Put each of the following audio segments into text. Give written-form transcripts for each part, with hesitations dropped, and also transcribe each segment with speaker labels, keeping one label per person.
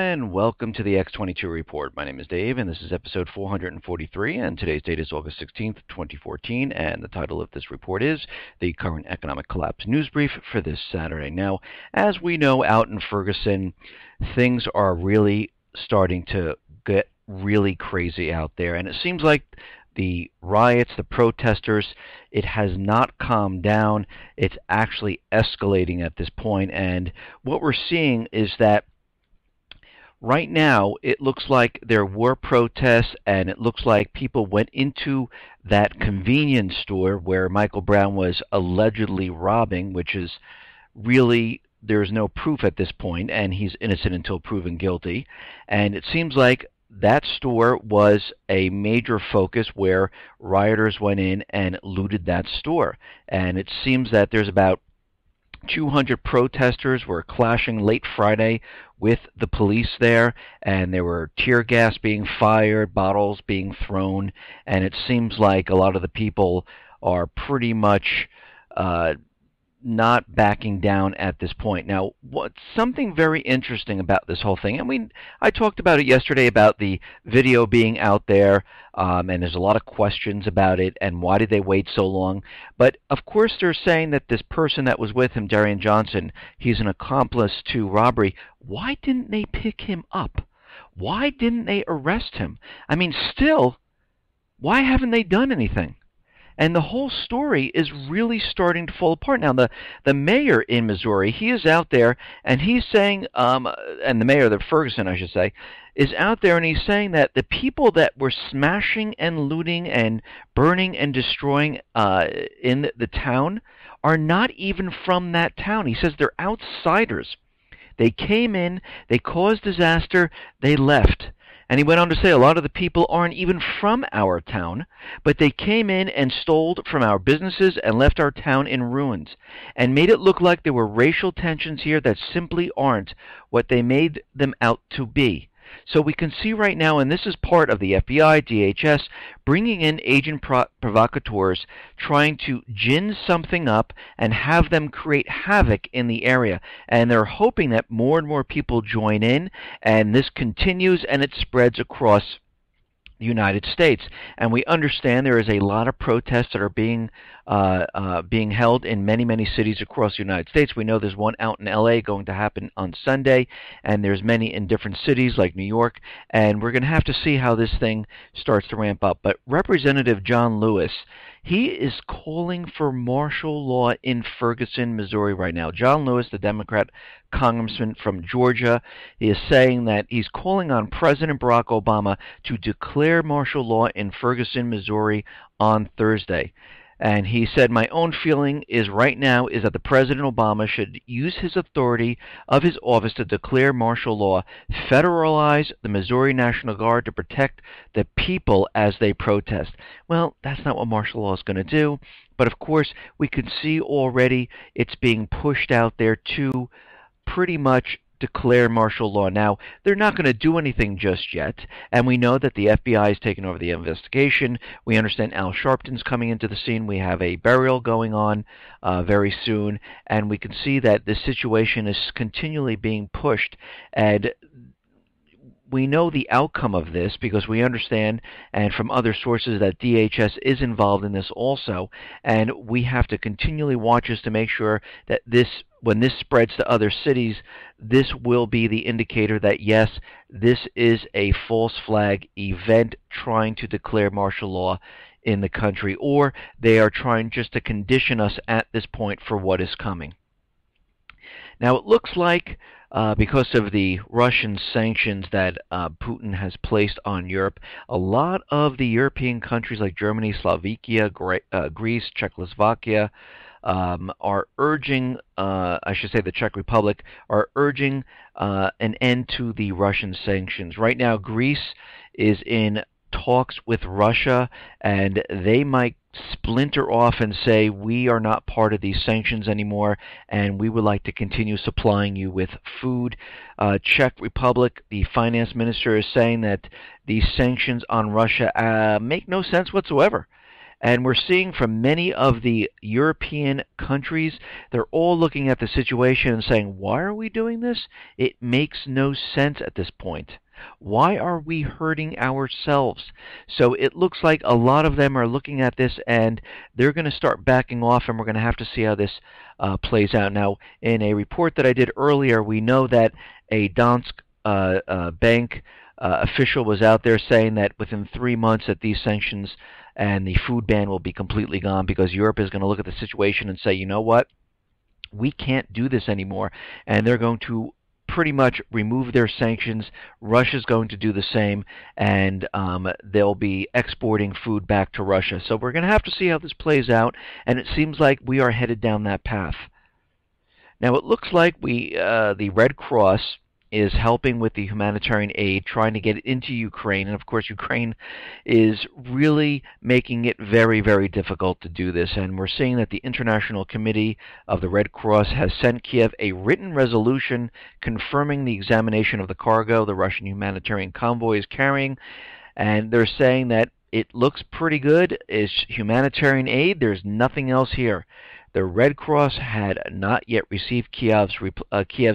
Speaker 1: and welcome to the X22 Report. My name is Dave, and this is episode 443, and today's date is August 16th, 2014, and the title of this report is The Current Economic Collapse News Brief for this Saturday. Now, as we know, out in Ferguson, things are really starting to get really crazy out there, and it seems like the riots, the protesters, it has not calmed down. It's actually escalating at this point, and what we're seeing is that right now it looks like there were protests, and it looks like people went into that convenience store where Michael Brown was allegedly robbing, which is really, there's no proof at this point, and he's innocent until proven guilty. And it seems like that store was a major focus where rioters went in and looted that store. And it seems that there's about 200 protesters were clashing late Friday with the police there, and there were tear gas being fired, bottles being thrown, and it seems like a lot of the people are pretty much not backing down at this point. Now, what's something very interesting about this whole thing, and I talked about it yesterday about the video being out there, and there's a lot of questions about it, and why did they wait so long? But of course they're saying that this person that was with him, Darian Johnson, he's an accomplice to robbery. Why didn't they pick him up? Why didn't they arrest him? I mean, still, why haven't they done anything? And the whole story is really starting to fall apart. Now, the mayor in Missouri, he is out there, and he's saying, and the mayor of Ferguson, I should say, is out there, and he's saying that the people that were smashing and looting and burning and destroying in the town are not even from that town. He says they're outsiders. They came in, they caused disaster, they left. And he went on to say a lot of the people aren't even from our town, but they came in and stole from our businesses and left our town in ruins, and made it look like there were racial tensions here that simply aren't what they made them out to be. So we can see right now, and this is part of the FBI, DHS, bringing in agent provocateurs, trying to gin something up and have them create havoc in the area. And they're hoping that more and more people join in, and this continues and it spreads across the United States. And we understand there is a lot of protests that are being held in many, many cities across the United States. We know there's one out in LA going to happen on Sunday, and there's many in different cities like New York, and we're going to have to see how this thing starts to ramp up. But Representative John Lewis, he is calling for martial law in Ferguson, Missouri right now. John Lewis, the Democrat congressman from Georgia, is saying that he's calling on President Barack Obama to declare martial law in Ferguson, Missouri on Thursday. And he said, my own feeling is right now is that the President Obama should use his authority of his office to declare martial law, federalize the Missouri National Guard to protect the people as they protest. Well, that's not what martial law is going to do. But of course, we can see already it's being pushed out there to pretty much declare martial law. Now, they're not going to do anything just yet, and we know that the FBI has taken over the investigation. We understand Al Sharpton's coming into the scene. We have a burial going on very soon, and we can see that this situation is continually being pushed, and we know the outcome of this because we understand, and from other sources, that DHS is involved in this also, and we have to continually watch this to make sure that this, when this spreads to other cities, this will be the indicator that yes, this is a false flag event trying to declare martial law in the country, or they are trying just to condition us at this point for what is coming. Now, it looks like because of the Russian sanctions that Putin has placed on Europe, a lot of the European countries like Germany, Slovakia, Greece, Czechoslovakia are urging, I should say the Czech Republic, are urging an end to the Russian sanctions. Right now, Greece is in talks with Russia, and they might splinter off and say, we are not part of these sanctions anymore, and we would like to continue supplying you with food. Czech Republic, the finance minister is saying that these sanctions on Russia make no sense whatsoever. And we're seeing from many of the European countries, they're all looking at the situation and saying, why are we doing this? It makes no sense at this point. Why are we hurting ourselves? So it looks like a lot of them are looking at this and they're going to start backing off, and we're going to have to see how this plays out. Now, in a report that I did earlier, we know that a Dansk bank official was out there saying that within 3 months that these sanctions and the food ban will be completely gone, because Europe is going to look at the situation and say, you know what, we can't do this anymore, and they're going to pretty much remove their sanctions. Russia's going to do the same, and they'll be exporting food back to Russia. So we're going to have to see how this plays out, and it seems like we are headed down that path. Now it looks like the Red Cross is helping with the humanitarian aid, trying to get it into Ukraine. And of course, Ukraine is really making it very, very difficult to do this. And we're seeing that the International Committee of the Red Cross has sent Kiev a written resolution confirming the examination of the cargo the Russian humanitarian convoy is carrying. And they're saying that it looks pretty good. It's humanitarian aid. There's nothing else here. The Red Cross had not yet received Kiev's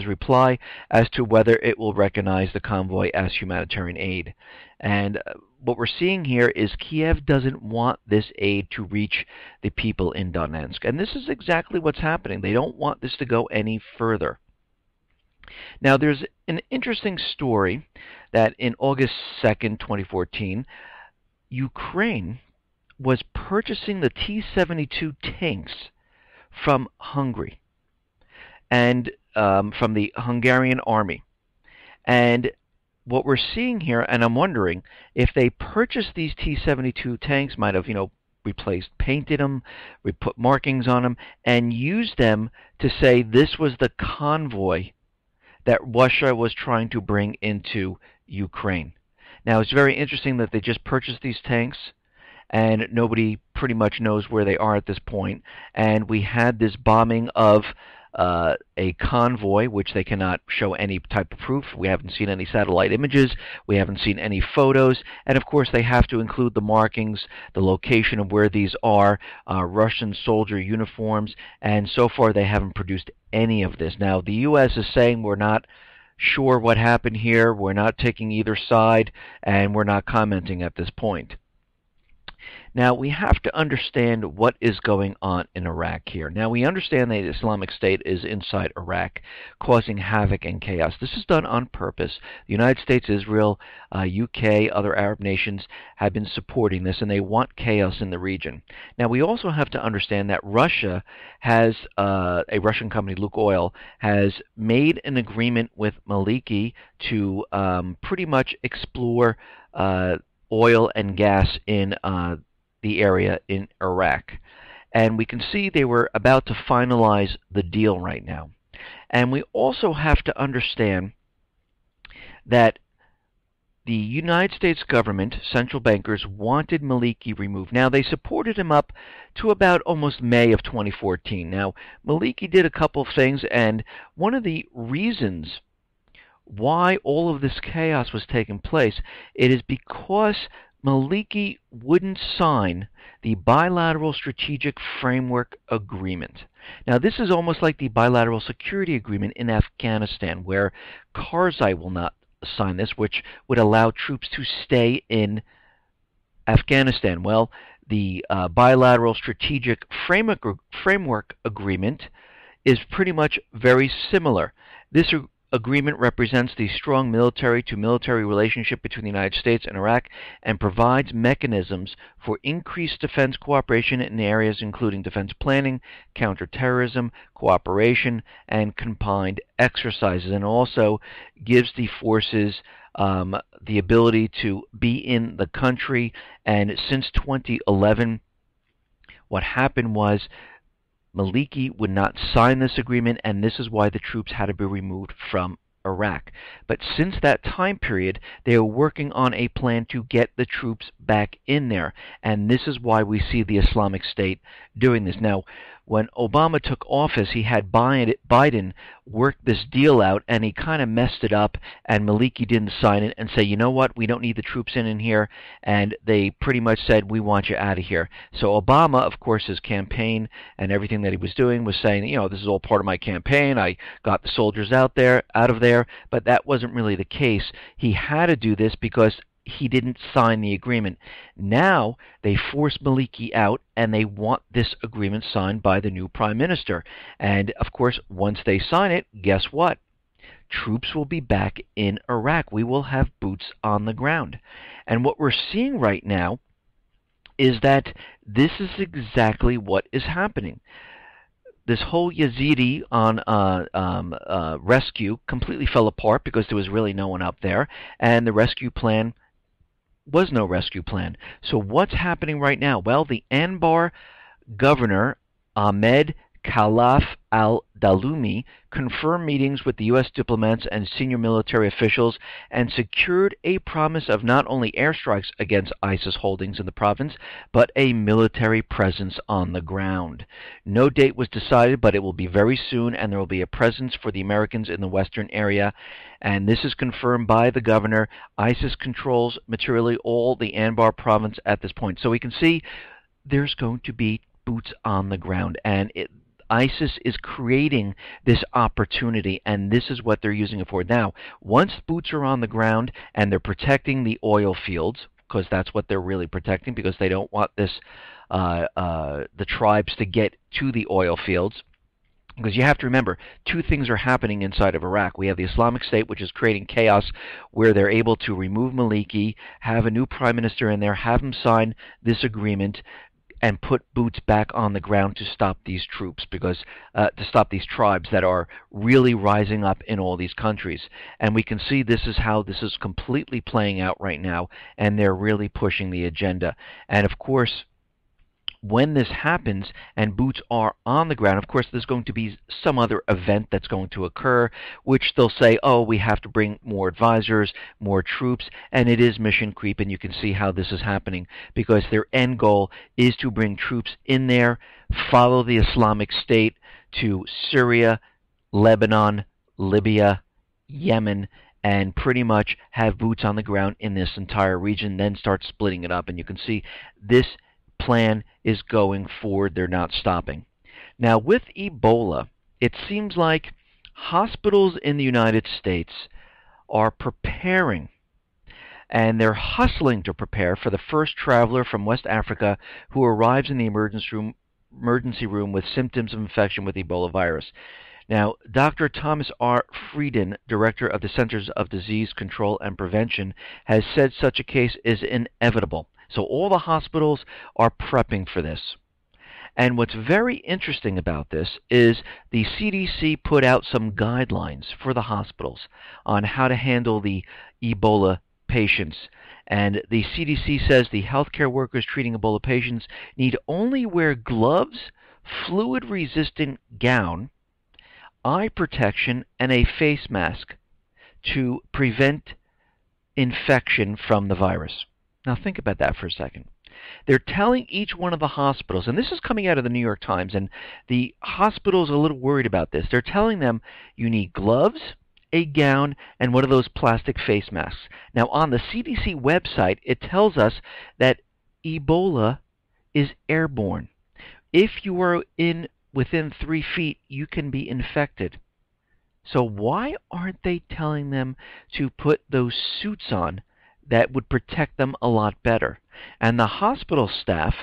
Speaker 1: reply as to whether it will recognize the convoy as humanitarian aid. And what we're seeing here is Kiev doesn't want this aid to reach the people in Donetsk. And this is exactly what's happening. They don't want this to go any further. Now, there's an interesting story that in August 2nd, 2014, Ukraine was purchasing the T-72 tanks from Hungary and from the Hungarian army. And what we're seeing here, and I'm wondering if they purchased these T-72 tanks, might have, replaced, painted them, we put markings on them, and used them to say this was the convoy that Russia was trying to bring into Ukraine. Now, it's very interesting that they just purchased these tanks, and nobody pretty much knows where they are at this point. And we had this bombing of a convoy, which they cannot show any type of proof. We haven't seen any satellite images. We haven't seen any photos. And of course, they have to include the markings, the location of where these are, Russian soldier uniforms. And so far, they haven't produced any of this. Now, the U.S. is saying we're not sure what happened here. We're not taking either side, and we're not commenting at this point. Now, we have to understand what is going on in Iraq here. Now, we understand that the Islamic State is inside Iraq, causing havoc and chaos. This is done on purpose. The United States, Israel, UK, other Arab nations have been supporting this, and they want chaos in the region. Now, we also have to understand that Russia has, a Russian company, Lukoil, has made an agreement with Maliki to pretty much explore oil and gas in the area in Iraq. And we can see they were about to finalize the deal right now. And we also have to understand that the United States government, central bankers, wanted Maliki removed. Now, they supported him up to about almost May of 2014. Now, Maliki did a couple of things, and one of the reasons why all of this chaos was taking place, it is because Maliki wouldn't sign the Bilateral Strategic Framework Agreement. Now, this is almost like the Bilateral Security Agreement in Afghanistan, where Karzai will not sign this, which would allow troops to stay in Afghanistan. Well, the Bilateral Strategic Framework Agreement is pretty much very similar. This agreement represents the strong military-to-military relationship between the United States and Iraq and provides mechanisms for increased defense cooperation in areas including defense planning, counterterrorism, cooperation, and combined exercises, and also gives the forces the ability to be in the country. And since 2011, what happened was Maliki would not sign this agreement, and this is why the troops had to be removed from Iraq. But since that time period, they are working on a plan to get the troops back in there, and this is why we see the Islamic State doing this. Now, when Obama took office, he had Biden work this deal out, and he kind of messed it up, and Maliki didn't sign it and say, you know what, we don't need the troops in here, and they pretty much said, we want you out of here. So Obama, of course, his campaign and everything that he was doing was saying, you know, this is all part of my campaign, I got the soldiers out of there, but that wasn't really the case. He had to do this because he didn't sign the agreement. Now they force Maliki out, and they want this agreement signed by the new prime minister. And of course, once they sign it, guess what? Troops will be back in Iraq. We will have boots on the ground. And what we're seeing right now is that this is exactly what is happening. This whole Yazidi on rescue completely fell apart because there was really no one up there, and the rescue plan was no rescue plan. So what's happening right now? Well, the Anbar governor, Ahmed Khalaf al-Dalumi, confirmed meetings with the U.S. diplomats and senior military officials and secured a promise of not only airstrikes against ISIS holdings in the province, but a military presence on the ground. No date was decided, but it will be very soon, and there will be a presence for the Americans in the western area. And this is confirmed by the governor. ISIS controls materially all the Anbar province at this point. So we can see there's going to be boots on the ground, and ISIS is creating this opportunity, and this is what they're using it for. Now, once boots are on the ground and they're protecting the oil fields, because that's what they're really protecting, because they don't want this the tribes to get to the oil fields. Because you have to remember, two things are happening inside of Iraq. We have the Islamic State, which is creating chaos, where they're able to remove Maliki, have a new prime minister in there, have him sign this agreement, and put boots back on the ground to stop these troops, because to stop these tribes that are really rising up in all these countries. And we can see this is how this is completely playing out right now, and they're really pushing the agenda. And of course, when this happens and boots are on the ground, of course there's going to be some other event that's going to occur, which they'll say, oh, we have to bring more advisors, more troops, and it is mission creep, and you can see how this is happening, because their end goal is to bring troops in there, follow the Islamic State to Syria, Lebanon, Libya, Yemen, and pretty much have boots on the ground in this entire region, then start splitting it up. And you can see this plan is going forward. They're not stopping. Now, with Ebola, it seems like hospitals in the United States are preparing, and they're hustling to prepare for the first traveler from West Africa who arrives in the emergency room with symptoms of infection with Ebola virus. Now, Dr. Thomas R. Frieden, director of the Centers of Disease Control and Prevention, has said such a case is inevitable. So all the hospitals are prepping for this. And what's very interesting about this is the CDC put out some guidelines for the hospitals on how to handle the Ebola patients. And the CDC says the healthcare workers treating Ebola patients need only wear gloves, fluid-resistant gown, eye protection, and a face mask to prevent infection from the virus. Now think about that for a second. They're telling each one of the hospitals, and this is coming out of the New York Times, and the hospitals are a little worried about this. They're telling them you need gloves, a gown, and one of those plastic face masks. Now on the CDC website, it tells us that Ebola is airborne. If you are within 3 feet, you can be infected. So why aren't they telling them to put those suits on that would protect them a lot better? And the hospital staff,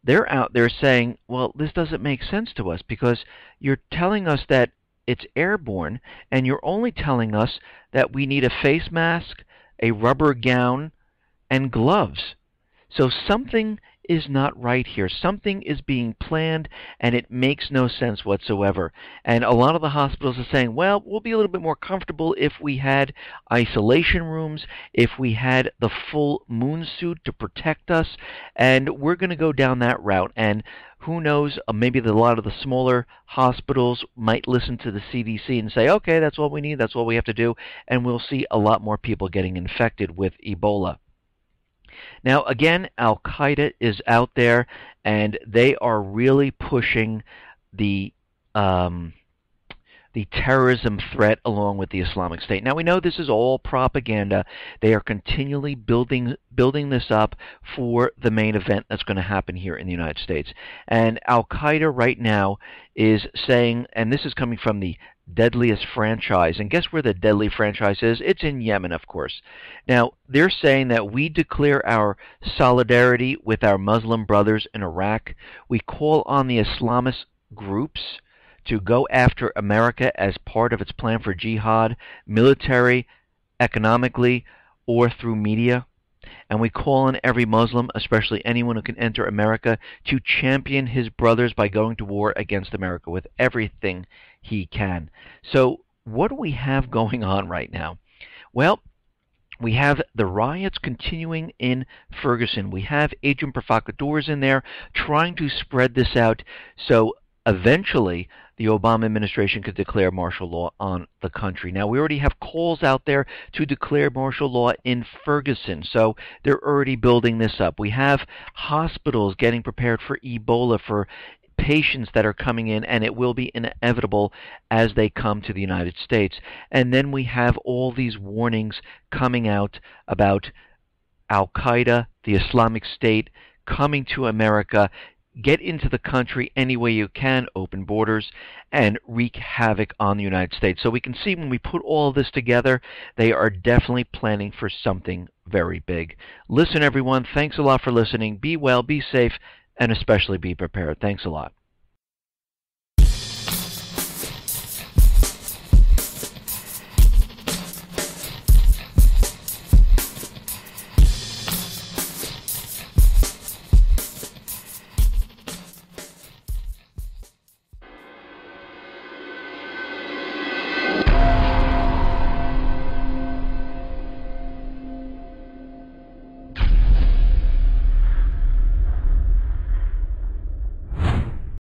Speaker 1: they're out there saying, well, this doesn't make sense to us, because you're telling us that it's airborne, and you're only telling us that we need a face mask, a rubber gown, and gloves. So something is not right here. Something is being planned, and it makes no sense whatsoever. And a lot of the hospitals are saying, well, we'll be a little bit more comfortable if we had isolation rooms, if we had the full moon suit to protect us, and we're going to go down that route. And who knows, maybe a lot of the smaller hospitals might listen to the CDC and say, okay, that's all we need, that's all we have to do, and we'll see a lot more people getting infected with Ebola. Now, again, Al-Qaeda is out there, and they are really pushing the um, the terrorism threat along with the Islamic State. Now we know this is all propaganda. They are continually building this up for the main event that's going to happen here in the United States. And Al-Qaeda right now is saying, and this is coming from the deadliest franchise, and guess where the deadly franchise is? It's in Yemen, of course. Now, they're saying that we declare our solidarity with our Muslim brothers in Iraq. We call on the Islamist groups to go after America as part of its plan for jihad, military, economically, or through media. And we call on every Muslim, especially anyone who can enter America, to champion his brothers by going to war against America with everything he can. So what do we have going on right now? Well, we have the riots continuing in Ferguson. We have agent provocateurs in there trying to spread this out so eventually the Obama administration could declare martial law on the country. Now, we already have calls out there to declare martial law in Ferguson, so they're already building this up. We have hospitals getting prepared for Ebola, for patients that are coming in, and it will be inevitable as they come to the United States. And then we have all these warnings coming out about Al-Qaeda, the Islamic State, coming to America. Get into the country any way you can, open borders, and wreak havoc on the United States. So we can see when we put all of this together, they are definitely planning for something very big. Listen, everyone, thanks a lot for listening. Be well, be safe, and especially be prepared. Thanks a lot.